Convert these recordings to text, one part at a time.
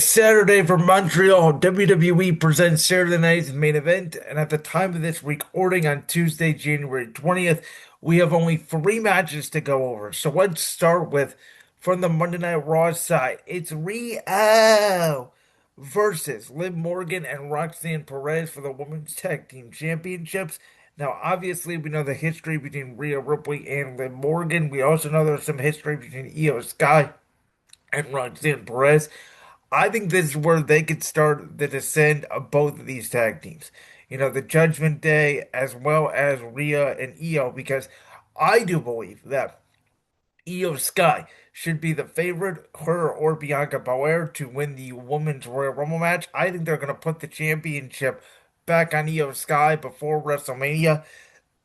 Saturday from Montreal, WWE presents Saturday night's main event, and at the time of this recording on Tuesday, January 20th, we have only three matches to go over. So let's start with from the Monday Night Raw side. It's Rio versus Liv Morgan and Roxanne Perez for the Women's Tag Team Championships. Now, obviously, we know the history between Rhea Ripley and Liv Morgan. We also know there's some history between Io Sky and Roxanne Perez. I think this is where they could start the descent of both of these tag teams. You know, the Judgment Day as well as Rhea and Io, because I do believe that Io Sky should be the favorite, her or Bianca Belair, to win the Women's Royal Rumble match. I think they're going to put the championship back on Io Sky before WrestleMania,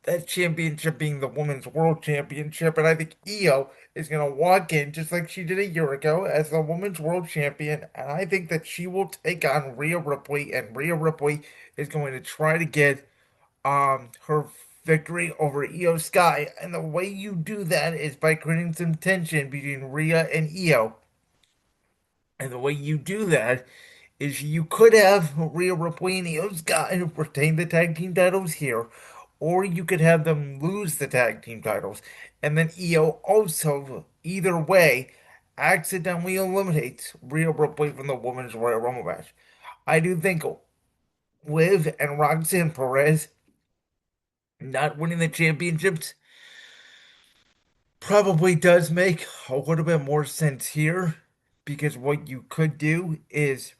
that championship being the Women's World Championship. And I think Io is going to walk in just like she did a year ago as the Women's World Champion. And I think that she will take on Rhea Ripley, and Rhea Ripley is going to try to get her victory over Io Sky. And the way you do that is by creating some tension between Rhea and Io. And the way you do that is you could have Rhea Ripley and Io Sky retain the tag team titles here, or you could have them lose the tag team titles. And then Io also, either way, accidentally eliminates Rhea Ripley from the Women's Royal Rumble match. I do think Liv and Roxanne Perez not winning the championships probably does make a little bit more sense here, because what you could do is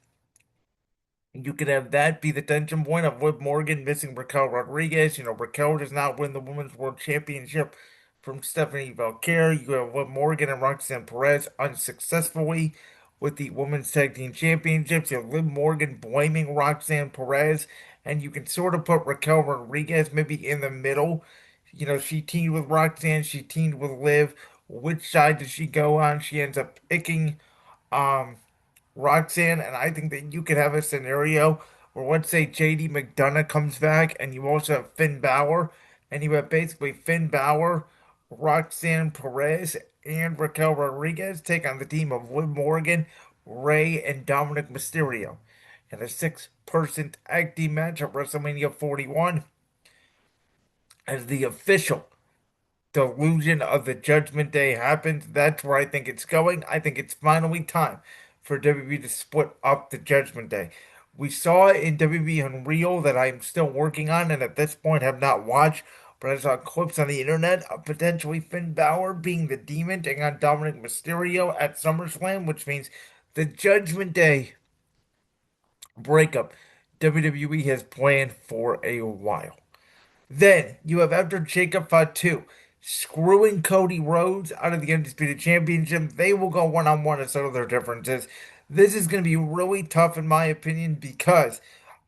you could have that be the tension point of Liv Morgan missing Raquel Rodriguez. You know, Raquel does not win the Women's World Championship from Stephanie Valkyrie. You have Liv Morgan and Roxanne Perez unsuccessfully with the Women's Tag Team Championships. You have Liv Morgan blaming Roxanne Perez, and you can sort of put Raquel Rodriguez maybe in the middle. You know, she teamed with Roxanne, she teamed with Liv. Which side does she go on? She ends up picking um Roxanne, and I think that you could have a scenario where, let's say, JD McDonough comes back, and you also have Finn Balor, and you have basically Finn Balor, Roxanne Perez, and Raquel Rodriguez take on the team of Liv Morgan, Ray, and Dominic Mysterio in a six-person tag team match at WrestleMania 41 as the official delusion of the Judgment Day happens. That's where I think it's going. I think it's finally time for WWE to split up the Judgment Day. We saw it in WWE Unreal that I'm still working on and at this point have not watched, but I saw clips on the internet of potentially Finn Balor being the demon taking on Dominic Mysterio at SummerSlam, which means the Judgment Day breakup WWE has planned for a while. Then you have, after Jacob Fatu screwing Cody Rhodes out of the Undisputed Championship, they will go one on one to settle their differences. This is going to be really tough, in my opinion, because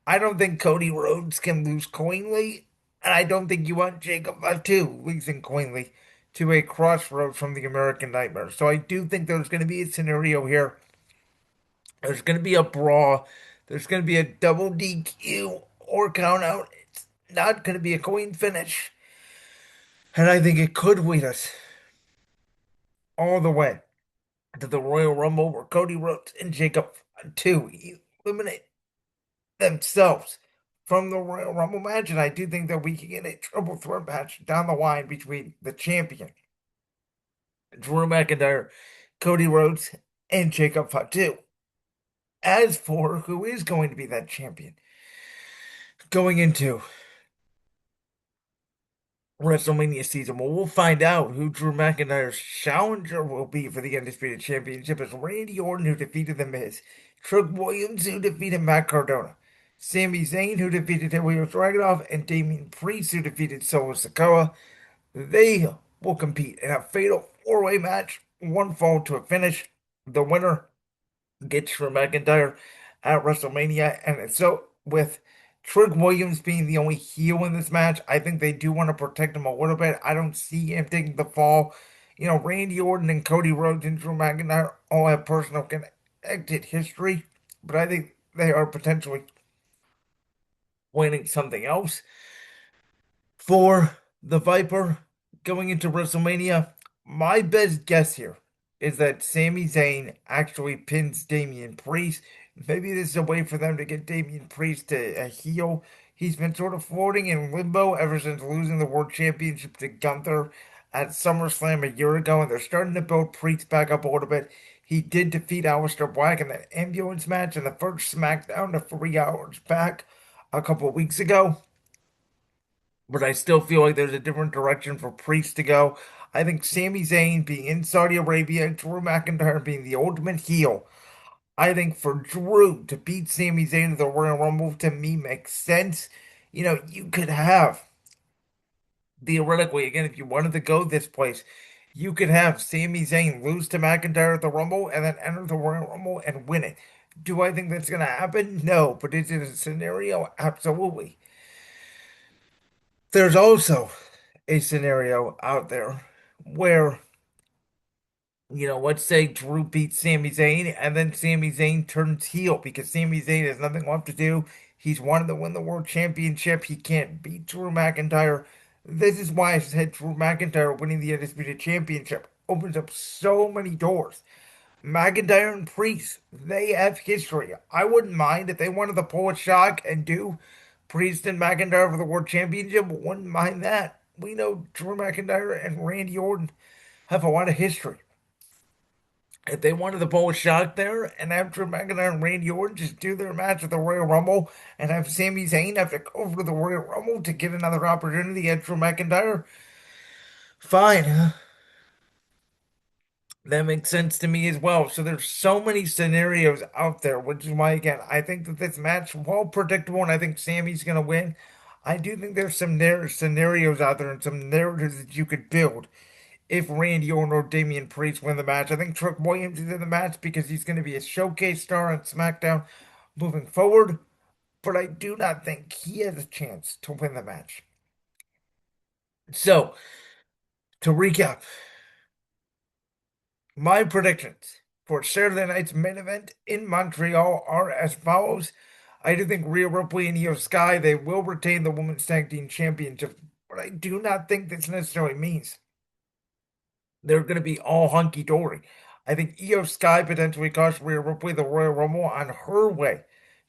I don't think Cody Rhodes can lose cleanly, and I don't think you want Jacob Fatu losing cleanly to a crossroads from the American Nightmare. So I do think there's going to be a scenario here. There's going to be a brawl. There's going to be a double DQ or count out. It's not going to be a clean finish. And I think it could lead us all the way to the Royal Rumble, where Cody Rhodes and Jacob Fatu eliminate themselves from the Royal Rumble match. And I do think that we can get a triple threat match down the line between the champion, Drew McIntyre, Cody Rhodes, and Jacob Fatu. As for who is going to be that champion going into WrestleMania season, well, we'll find out who Drew McIntyre's challenger will be for the Undisputed Championship. Is Randy Orton, who defeated The Miz, Trick Williams, who defeated Matt Cardona, Sami Zayn, who defeated Ilya Dragunov, and Damian Priest, who defeated Solo Sikoa. They will compete in a fatal four-way match, one fall to a finish. The winner gets Drew McIntyre at WrestleMania. And so, with Trick Williams being the only heel in this match, I think they do want to protect him a little bit. I don't see him taking the fall. You know, Randy Orton and Cody Rhodes and Drew McIntyre all have personal connected history, but I think they are potentially planning something else for the Viper going into WrestleMania. My best guess here is that Sami Zayn actually pins Damian Priest. Maybe this is a way for them to get Damian Priest to a heel. He's been sort of floating in limbo ever since losing the World Championship to Gunther at SummerSlam a year ago, and they're starting to build Priest back up a little bit. He did defeat Aleister Black in that ambulance match in the first SmackDown to 3 hours back a couple of weeks ago. But I still feel like there's a different direction for Priest to go. I think Sami Zayn being in Saudi Arabia and Drew McIntyre being the ultimate heel. I think for Drew to beat Sami Zayn in the Royal Rumble to me makes sense. You could have theoretically, again, if you wanted to go this place, you could have Sami Zayn lose to McIntyre at the Rumble and then enter the Royal Rumble and win it. Do I think that's going to happen? No, but is it a scenario? Absolutely. There's also a scenario out there where, let's say Drew beats Sami Zayn and then Sami Zayn turns heel because Sami Zayn has nothing left to do. He's wanted to win the world championship. He can't beat Drew McIntyre. This is why I said Drew McIntyre winning the Undisputed Championship opens up so many doors. McIntyre and Priest, they have history. I wouldn't mind if they wanted to pull a shock and do Priest and McIntyre for the World Championship. Wouldn't mind that. We know Drew McIntyre and Randy Orton have a lot of history. If they wanted to pull a shock there and have Drew McIntyre and Randy Orton just do their match at the Royal Rumble and have Sami Zayn have to go over to the Royal Rumble to get another opportunity at Drew McIntyre, fine. That makes sense to me as well. So there's so many scenarios out there, which is why again I think that this match, well predictable, and I think Sammy's gonna win. I do think there's some scenarios out there and some narratives that you could build if Randy Orton or Damian Priest win the match. I think Trick Williams is in the match because he's going to be a showcase star on SmackDown moving forward, but I do not think he has a chance to win the match. So, to recap, my predictions for Saturday night's main event in Montreal are as follows. I do think Rhea Ripley and Io Sky, they will retain the Women's Tag Team Championship, but I do not think this necessarily means they're going to be all hunky dory. I think Io Sky potentially cost Rhea Ripley the Royal Rumble on her way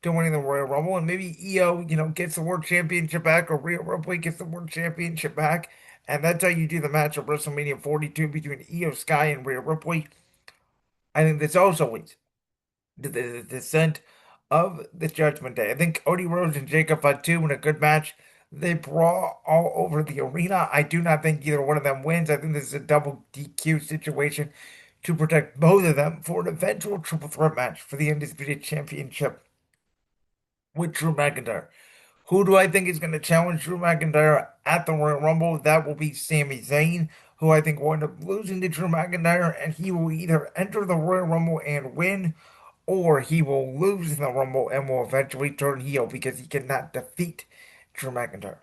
to winning the Royal Rumble, and maybe Io, gets the World Championship back, or Rhea Ripley gets the World Championship back, and that's how you do the match at WrestleMania 42 between Io Sky and Rhea Ripley. I think this also leads to the descent of the Judgment Day. I think Cody Rhodes and Jacob Fatu in a good match. They brawl all over the arena. I do not think either one of them wins. I think this is a double DQ situation to protect both of them for an eventual triple threat match for the Undisputed Championship with Drew McIntyre. Who do I think is going to challenge Drew McIntyre at the Royal Rumble? That will be Sami Zayn, who I think will end up losing to Drew McIntyre, and he will either enter the Royal Rumble and win, or he will lose in the Rumble and will eventually turn heel because he cannot defeat Drew McIntyre.